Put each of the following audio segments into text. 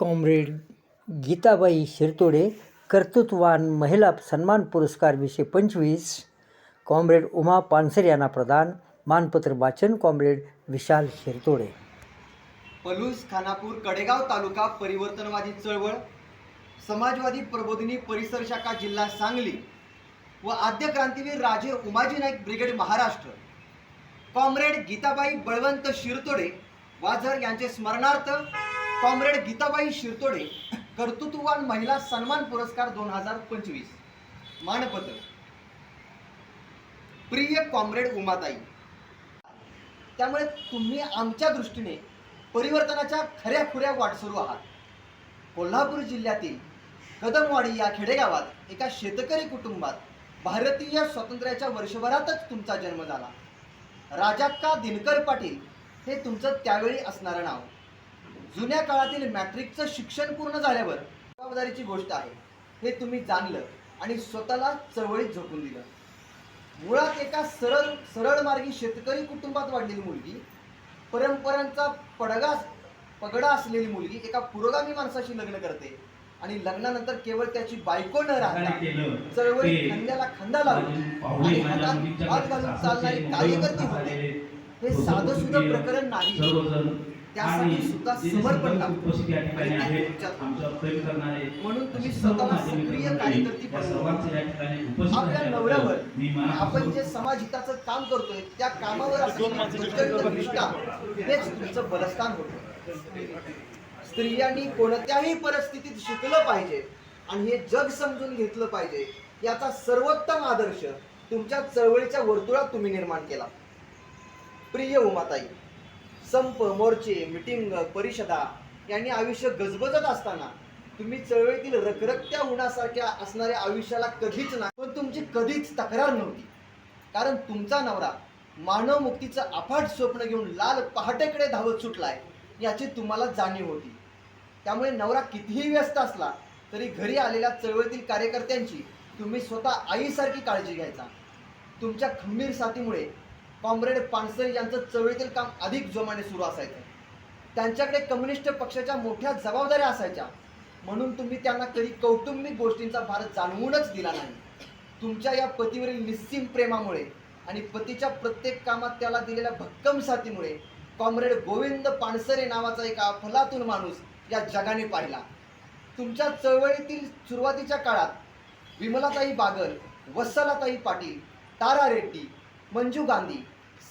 Comrade Geetabai शिरतोडे कर्तृत्ववान महिला सन्मान पुरस्कार 2025 कॉम्रेड उमा पानसरे यांना प्रदान. मानपत्र वाचन कॉम्रेड विशाल शिरतोडे. पलूस, खानापूर, कडेगाव तालुका परिवर्तनवादी चळवळ, समाजवादी प्रबोधिनी परिसर शाखा जिल्हा सांगली व आद्य क्रांतीवीर राजे उमाजी नाईक ब्रिगेड महाराष्ट्र कॉम्रेड गीताबाई बळवंत शिरतोडे वाझर यांचे स्मरणार्थ कॉम्रेड गीताबाई शिरतोडे कर्तृत्ववान महिला सन्मान पुरस्कार 2025. मानपत्र. प्रिय कॉम्रेड उमाताई, त्यामुळे तुम्ही आमच्या दृष्टीने परिवर्तनाच्या खऱ्याखुऱ्या वाटसरू आहात. कोल्हापूर जिल्ह्यातील कदमवाडी या खेडेगावात एका शेतकरी कुटुंबात भारतीय स्वातंत्र्याच्या वर्षभरातच तुमचा जन्म झाला. राजाक्का दिनकर पाटील हे तुमचं त्यावेळी असणारं नाव. जुन्या काळातील मॅट्रिकचं शिक्षण पूर्ण झाल्यावर जबाबदारीची गोष्ट आहे हे तुम्ही जाणलं आणि स्वतःला चळवळीत झोकून दिलं. मुळात एका सरळ मार्गी शेतकरी कुटुंबात वाढलेली मुलगी, परंपरांचा पगडा असलेली मुलगी एका पुरोगामी माणसाशी लग्न करते आणि लग्नानंतर केवळ त्याची बायको न राहता चळवळीत खांद्याला खांदा लावून आणि हातात हात घालून चालणारी कार्यकर्ती होते. हे साधं सुद्धा प्रकरण नाही. त्यासाठी सुद्धा समर्पण लागतं. म्हणून तुम्ही स्वतःला सक्रिय कार्यकर्ती बनवा. आपल्या नवऱ्यावर आपण जे समाजहिताचं काम करतोय त्या कामावर असलेली निष्ठा हेच तुमचं बलस्थान होतं. स्त्रियांनी कोणत्याही परिस्थितीत शिकलं पाहिजे आणि हे जग समजून घेतलं पाहिजे याचा सर्वोत्तम आदर्श तुमच्या चळवळीच्या वर्तुळात तुम्ही निर्माण केला. प्रिय उमाताई, संप, मोर्चे, मिटिंग, परिषदा यांनी आयुष्य गजबजत असताना तुम्ही चळवळीतील रखरखत्या उन्हासारख्या असणाऱ्या आयुष्याला कधीच नाही, पण तुमची कधीच तक्रार नव्हती. कारण तुमचा नवरा मानव मुक्तीचं अफाट स्वप्न घेऊन लाल पहाटेकडे धावत सुटलाय याची तुम्हाला जाणीव होती. त्यामुळे नवरा कितीही व्यस्त असला तरी घरी आलेल्या चळवळीतील कार्यकर्त्यांची तुम्ही स्वतः आईसारखी काळजी घ्यायचा. तुमच्या खंबीर साथीमुळे कॉम्रेड पानसरे यांचं चळवळीतील काम अधिक जोमाने सुरू असायचं. त्यांच्याकडे कम्युनिस्ट पक्षाच्या मोठ्या जबाबदाऱ्या असायच्या, म्हणून तुम्ही त्यांना कधी कौटुंबिक गोष्टींचा भार जाणवूनच दिला नाही. तुमच्या या पतीवरील निस्सीम प्रेमामुळे आणि पतीच्या प्रत्येक कामात त्याला दिलेल्या भक्कम साथीमुळे कॉम्रेड गोविंद पानसरे नावाचा एक अफलातून माणूस या जगाने पाहिला. तुमच्या चळवळीतील सुरुवातीच्या काळात विमलाताई बागल, वत्सलाताई पाटील, तारा रेड्डी, मंजू गांधी,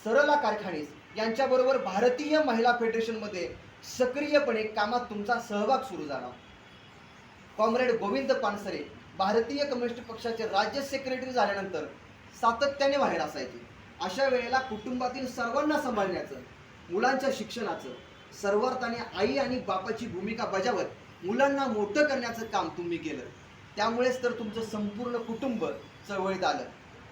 सरला कारखानीस यांच्याबरोबर भारतीय महिला फेडरेशनमध्ये सक्रियपणे कामात तुमचा सहभाग सुरू झाला. कॉम्रेड गोविंद पानसरे भारतीय कम्युनिस्ट पक्षाचे राज्य सेक्रेटरी झाल्यानंतर सातत्याने बाहेर असायचे. अशा वेळेला कुटुंबातील सर्वांना सांभाळण्याचं, मुलांच्या शिक्षणाचं, सर्वार्थाने आई आणि बापाची भूमिका बजावत मुलांना मोठं करण्याचं काम तुम्ही केलं. त्यामुळेच तर तुमचं संपूर्ण कुटुंब चळवळीत आलं.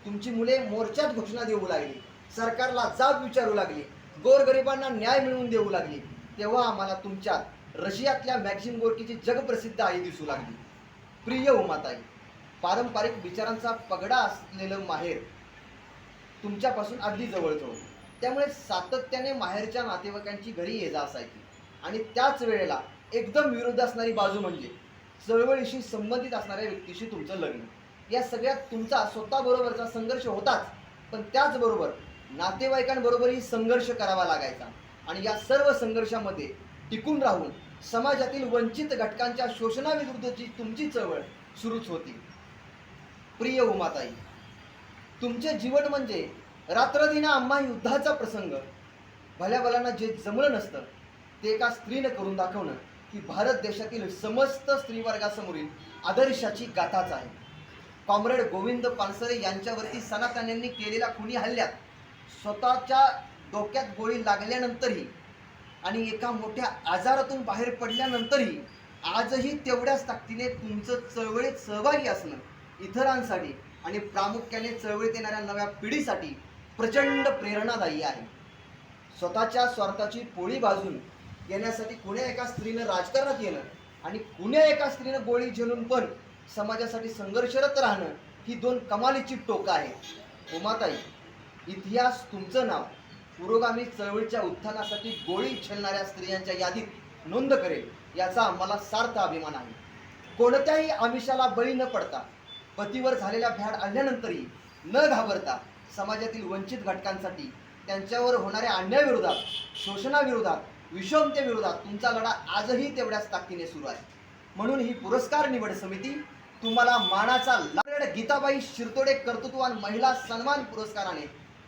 तुमची मुले मोर्चात घोषणा देऊ लागली, सरकारला जाब विचारू लागली, गोरगरिबांना न्याय मिळवून देऊ लागली. तेव्हा आम्हाला तुमच्यात रशियातल्या मॅक्झिम गोर्कीची जगप्रसिद्ध आई दिसू लागली. प्रिय उमाताई, पारंपरिक विचारांचा पगडा असलेलं माहेर तुमच्यापासून अगदी जवळच होतं. त्यामुळे सातत्याने माहेरच्या नातेवाईकांची घरी ये जा असायची. आणि त्याच वेळेला एकदम विरुद्ध असणारी बाजू म्हणजे चळवळीशी संबंधित असणाऱ्या व्यक्तीशी तुमचं लग्न. या सगळ्यात तुमचा स्वतःबरोबरचा संघर्ष होताच, पण त्याचबरोबर नातेवाईकांबरोबरही संघर्ष करावा लागायचा. आणि या सर्व संघर्षामध्ये टिकून राहून समाजातील वंचित घटकांच्या शोषणाविरुद्धची तुमची चळवळ सुरूच होती. प्रिय उमाताई, तुमचे जीवन म्हणजे रात्रदिन आम्हा युद्धाचा प्रसंग. भल्याभल्यांना जे जमलं नसतं ते एका स्त्रीनं करून दाखवणं ही भारत देशातील समस्त स्त्रीवर्गासमोरील आदर्शाची गाथाच आहे. कॉम्रेड गोविंद पानसरे यांच्यावरती सनातन्यांनी केलेल्या खुनी हल्ल्यात स्वतःच्या डोक्यात गोळी लागल्यानंतरही आणि एका मोठ्या आजारातून बाहेर पडल्यानंतरही आजही तेवढ्याच ताकदीने तुमचं चळवळीत सहभागी असणं इतरांसाठी आणि प्रामुख्याने चळवळीत येणाऱ्या नव्या पिढीसाठी प्रचंड प्रेरणादायी आहे. स्वतःच्या स्वार्थाची पोळी भाजून येण्यासाठी कुण्या एका स्त्रीनं राजकारणात येणं आणि कुण्या एका स्त्रीनं गोळी झेलून पण समाजासाठी संघर्षरत राहणं ही दोन कमालीची टोकं आहेत. उमाताई, इतिहास तुमचं नाव पुरोगामी चळवळीच्या उत्थानासाठी गोळी झेलणाऱ्या स्त्रियांच्या यादीत नोंद करेल याचा आम्हाला सार्थ अभिमान आहे. कोणत्याही आमिषाला बळी न पडता पतीवर झालेल्या भ्याड आणल्यानंतरही न घाबरता समाजातील वंचित घटकांसाठी त्यांच्यावर होणाऱ्या अन्यायाविरोधात, शोषणाविरोधात, विषमतेविरोधात तुमचा लढा आजही तेवढ्याच ताकदीने सुरू आहे. म्हणून ही पुरस्कार निवड समिती तुम्हाला मानाचा गीताबाई शिरतोडे कर्तृत्ववान महिला सन्मान पुरस्काराने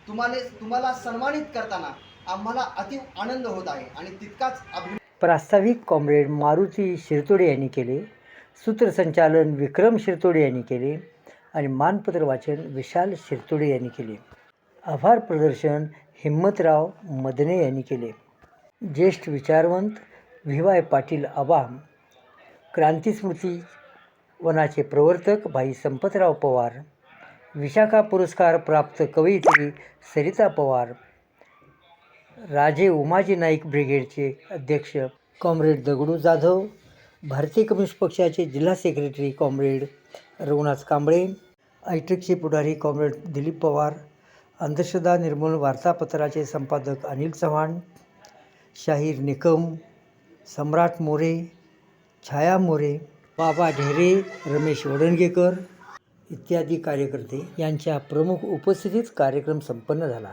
तुम्हाला सन्मानित करताना आम्हाला अतिव आनंद होत आहे आणि तितकाच अभिमान. प्रास्ताविक कॉम्रेड मारुती शिरतोडे यांनी केले, सूत्रसंचालन विक्रम शिरतोडे यांनी केले आणि मानपत्र वाचन विशाल शिरतोडे यांनी केले. आभार प्रदर्शन हिम्मतराव मदने यांनी केले. ज्येष्ठ विचारवंत व्ही.वाय. पाटील आबा, क्रांतिस्मृती वनाचे प्रवर्तक भाई संपतराव पवार, विशाखा पुरस्कार प्राप्त कवयित्री सरिता पवार, राजे उमाजी नाईक ब्रिगेडचे अध्यक्ष कॉम्रेड दगडू जाधव, भारतीय कम्युनिस्ट पक्षाचे जिल्हा सेक्रेटरी कॉम्रेड रघुनाथ कांबळे, आयटेकचे पुढारी कॉम्रेड दिलीप पवार, अंधश्रद्धा निर्मूलन वार्तापत्राचे संपादक अनिल चव्हाण, शाहीर निकम, सम्राट मोरे, छाया मोरे, बाबा ढेरे, रमेश वडणगेकर इत्यादी कार्यकर्ते यांच्या प्रमुख उपस्थितीत कार्यक्रम संपन्न झाला.